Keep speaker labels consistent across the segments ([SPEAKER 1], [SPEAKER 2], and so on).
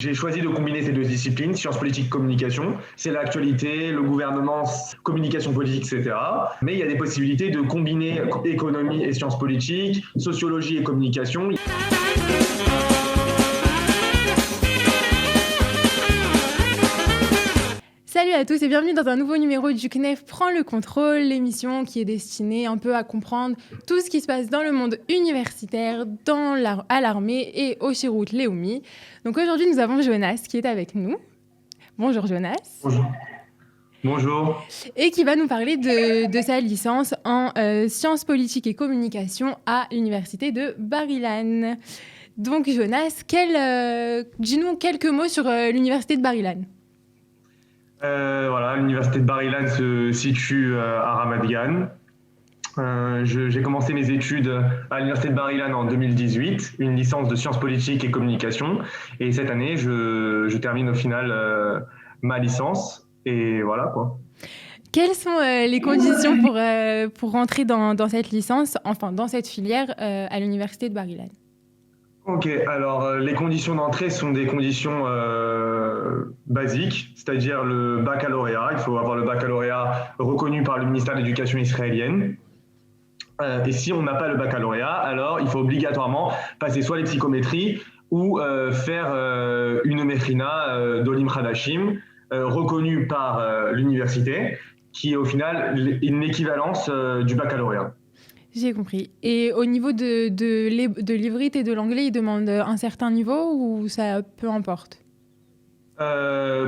[SPEAKER 1] J'ai choisi de combiner ces deux disciplines, sciences politiques, communication. C'est l'actualité, le gouvernement, communication politique, etc. Mais il y a des possibilités de combiner économie et sciences politiques, sociologie et communication.
[SPEAKER 2] Salut à tous et bienvenue dans un nouveau numéro du CNEF Prends le contrôle, l'émission qui est destinée un peu à comprendre tout ce qui se passe dans le monde universitaire, à l'armée et au Chirout Léoumi. Donc aujourd'hui, nous avons Jonas qui est avec nous. Bonjour Jonas.
[SPEAKER 1] Bonjour. Bonjour.
[SPEAKER 2] Et qui va nous parler de sa licence en sciences politiques et communication à l'université de Bar-Ilan. Donc Jonas, dis-nous quelques mots sur l'université de Bar-Ilan.
[SPEAKER 1] Voilà, l'université de Bar-Ilan se situe à Ramat Gan. J'ai commencé mes études à l'université de Bar-Ilan en 2018, une licence de sciences politiques et communication. Et cette année, je termine au final ma licence. Et voilà quoi.
[SPEAKER 2] Quelles sont les conditions pour rentrer dans cette licence, enfin dans cette filière à l'université de Bar-Ilan ?
[SPEAKER 1] Ok, alors les conditions d'entrée sont des conditions basiques, c'est-à-dire le baccalauréat. Il faut avoir le baccalauréat reconnu par le ministère de l'Éducation israélienne. Et si on n'a pas le baccalauréat, alors il faut obligatoirement passer soit les psychométries ou faire une mechrina d'Olim Hadashim, reconnue par l'université, qui est au final une équivalence du baccalauréat.
[SPEAKER 2] J'ai compris. Et au niveau de l'ivrite et de l'anglais, ils demandent un certain niveau ou ça peu importe ?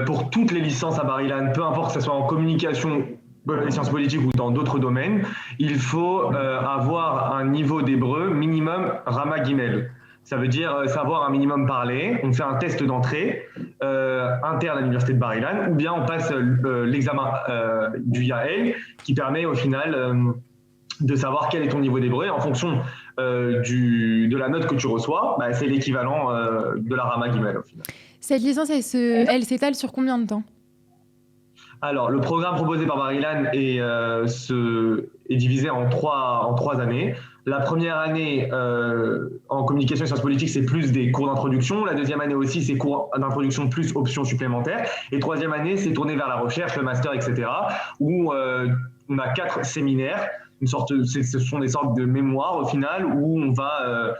[SPEAKER 1] Pour toutes les licences à Bar-Ilan, peu importe que ce soit en communication, les sciences politiques ou dans d'autres domaines, il faut avoir un niveau d'hébreu minimum Rama Gimel. Ça veut dire savoir un minimum parler. On fait un test d'entrée interne à l'université de Bar-Ilan, ou bien on passe l'examen du Yael, qui permet au final de savoir quel est ton niveau d'hébreu. En fonction de la note que tu reçois, c'est l'équivalent de la Rama Gimel au final.
[SPEAKER 2] Cette licence, elle s'étale sur combien de temps ?
[SPEAKER 1] Alors, le programme proposé par Bar-Ilan est divisé en trois années. La première année en communication et sciences politiques, c'est plus des cours d'introduction. La deuxième année aussi, c'est cours d'introduction plus options supplémentaires. Et troisième année, c'est tourné vers la recherche, le master, etc. Où on a 4 séminaires. Ce sont des sortes de mémoires au final où on va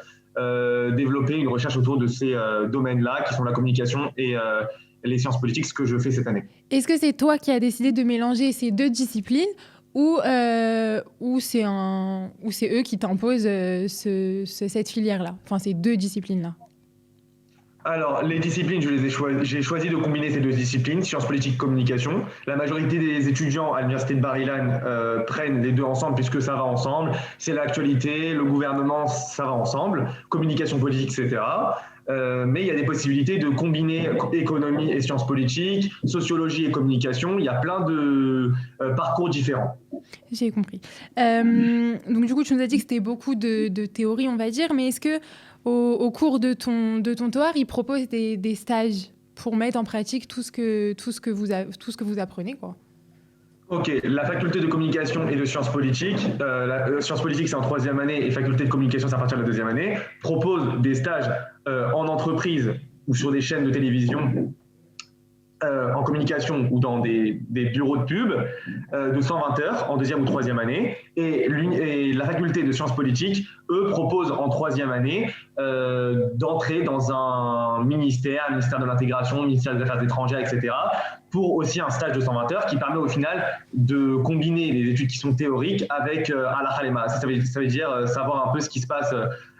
[SPEAKER 1] développer une recherche autour de ces domaines-là qui sont la communication et les sciences politiques, ce que je fais cette année.
[SPEAKER 2] Est-ce que c'est toi qui as décidé de mélanger ces deux disciplines ou c'est eux qui t'imposent cette filière-là, enfin ces deux disciplines-là ?
[SPEAKER 1] Alors, les disciplines, j'ai choisi de combiner ces deux disciplines, sciences politiques, communication. La majorité des étudiants à l'université de Bar-Ilan prennent les deux ensemble puisque ça va ensemble. C'est l'actualité, le gouvernement, ça va ensemble, communication politique, etc. Mais il y a des possibilités de combiner économie et sciences politiques, sociologie et communication. Il y a plein de parcours différents.
[SPEAKER 2] J'ai compris. Donc du coup, tu nous as dit que c'était beaucoup de théorie, on va dire, mais est-ce que au cours de ton TOAR, ils proposent des stages pour mettre en pratique tout ce que vous apprenez, quoi ?
[SPEAKER 1] Ok, la faculté de communication et de sciences politiques, sciences politiques c'est en 3e année et faculté de communication c'est à partir de la 2e année, propose des stages en entreprise ou sur des chaînes de télévision en communication ou dans des bureaux de pub de 120 heures en 2e ou 3e année. Et la faculté de sciences politiques, eux, proposent en 3e année d'entrer dans un ministère de l'intégration, ministère des Affaires étrangères, etc., pour aussi un stage de 120 heures qui permet au final de combiner les études qui sont théoriques avec halakha lema. Ça veut dire savoir un peu ce qui se passe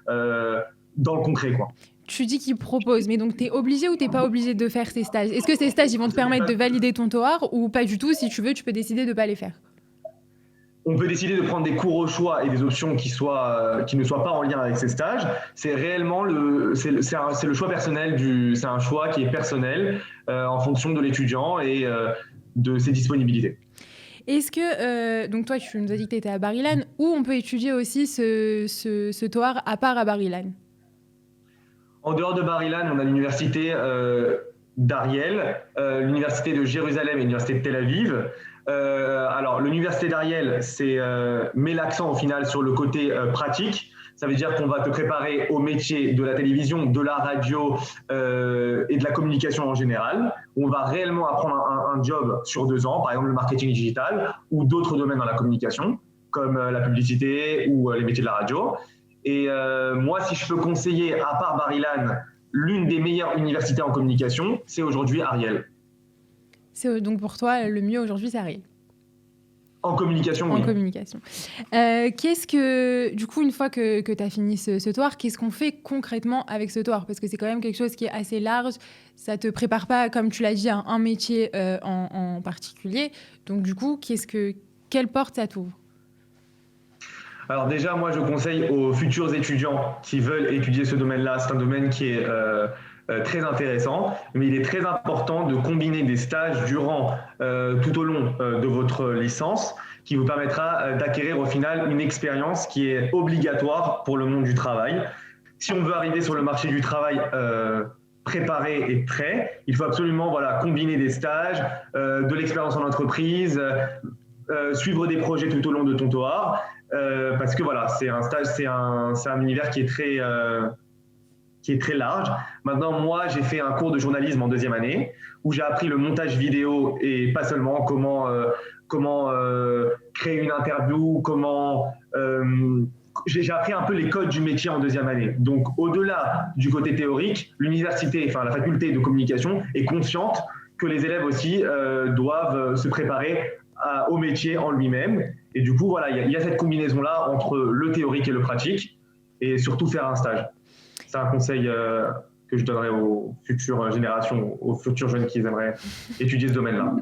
[SPEAKER 1] dans le concret, quoi.
[SPEAKER 2] Tu dis qu'ils proposent, mais donc tu es obligé ou tu n'es pas obligé de faire ces stages ? Est-ce que ces stages ils vont te permettre de valider ton TOAR ou pas du tout ? Si tu veux, tu peux décider de ne pas les faire.
[SPEAKER 1] On peut décider de prendre des cours au choix et des options qui ne soient pas en lien avec ces stages. C'est réellement c'est le choix personnel, c'est un choix qui est personnel en fonction de l'étudiant et de ses disponibilités.
[SPEAKER 2] Est-ce que, donc toi tu nous as dit que tu étais à Bar-Ilan, où on peut étudier aussi ce TOAR à part à Bar-Ilan ?
[SPEAKER 1] En dehors de Bar-Ilan, on a l'université d'Ariel, l'université de Jérusalem et l'université de Tel Aviv. Alors, l'université d'Ariel met l'accent au final sur le côté pratique, Ça veut dire qu'on va te préparer au métier de la télévision, de la radio et de la communication en général. On va réellement apprendre un job sur 2 ans, par exemple le marketing digital ou d'autres domaines dans la communication, comme la publicité ou les métiers de la radio. Et moi, si je peux conseiller, à part Bar-Ilan, l'une des meilleures universités en communication, c'est aujourd'hui Ariel.
[SPEAKER 2] Donc pour toi, le mieux aujourd'hui, c'est Ariel.
[SPEAKER 1] En communication, oui.
[SPEAKER 2] En communication. Qu'est-ce que, du coup, une fois que tu as fini ce TOER, qu'est-ce qu'on fait concrètement avec ce TOER? Parce que c'est quand même quelque chose qui est assez large. Ça ne te prépare pas, comme tu l'as dit, à un métier en particulier. Donc, du coup, quelle porte ça t'ouvre?
[SPEAKER 1] Alors déjà, moi, je conseille aux futurs étudiants qui veulent étudier ce domaine-là. C'est un domaine qui est très intéressant, mais il est très important de combiner des stages durant tout au long de votre licence qui vous permettra d'acquérir au final une expérience qui est obligatoire pour le monde du travail. Si on veut arriver sur le marché du travail préparé et prêt, il faut absolument combiner des stages, de l'expérience en entreprise, suivre des projets tout au long de ton TOER, parce que c'est un stage, c'est un univers qui est très large. Maintenant, moi, j'ai fait un cours de journalisme en 2e année où j'ai appris le montage vidéo et pas seulement comment créer une interview, j'ai appris un peu les codes du métier en 2e année. Donc, au-delà du côté théorique, la faculté de communication est consciente que les élèves aussi doivent se préparer au métier en lui-même. Et du coup, il y a cette combinaison-là entre le théorique et le pratique, et surtout faire un stage. C'est un conseil que je donnerais aux futures générations, aux futurs jeunes qui aimeraient étudier ce domaine-là.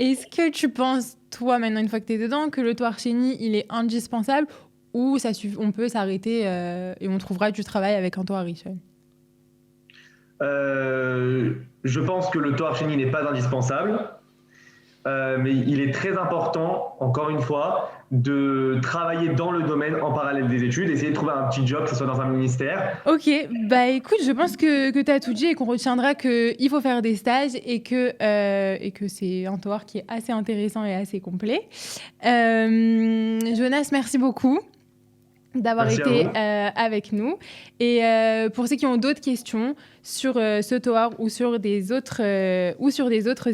[SPEAKER 2] Est-ce que tu penses, toi, maintenant, une fois que tu es dedans, que le TOER Chéni, il est indispensable ou on peut s'arrêter et on trouvera du travail avec un TOER Richel?
[SPEAKER 1] Je pense que le TOER Chéni n'est pas indispensable, mais il est très important, encore une fois, de travailler dans le domaine en parallèle des études, essayer de trouver un petit job, que ce soit dans un ministère.
[SPEAKER 2] Ok, bah écoute, je pense que tu as tout dit et qu'on retiendra qu'il faut faire des stages et que c'est un TOER qui est assez intéressant et assez complet. Jonas, merci beaucoup d'avoir été avec nous. Et pour ceux qui ont d'autres questions sur ce TOER ou sur des autres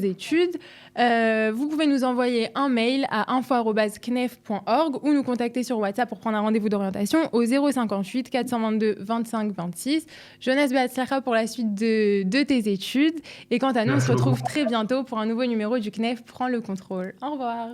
[SPEAKER 2] études, vous pouvez nous envoyer un mail à info@cnef.org ou nous contacter sur WhatsApp pour prendre un rendez-vous d'orientation au 058 422 25 26. Jonas Beatzlacha pour la suite de tes études. Et quant à nous, on se retrouve très bientôt pour un nouveau numéro du CNEF Prends le contrôle. Au revoir.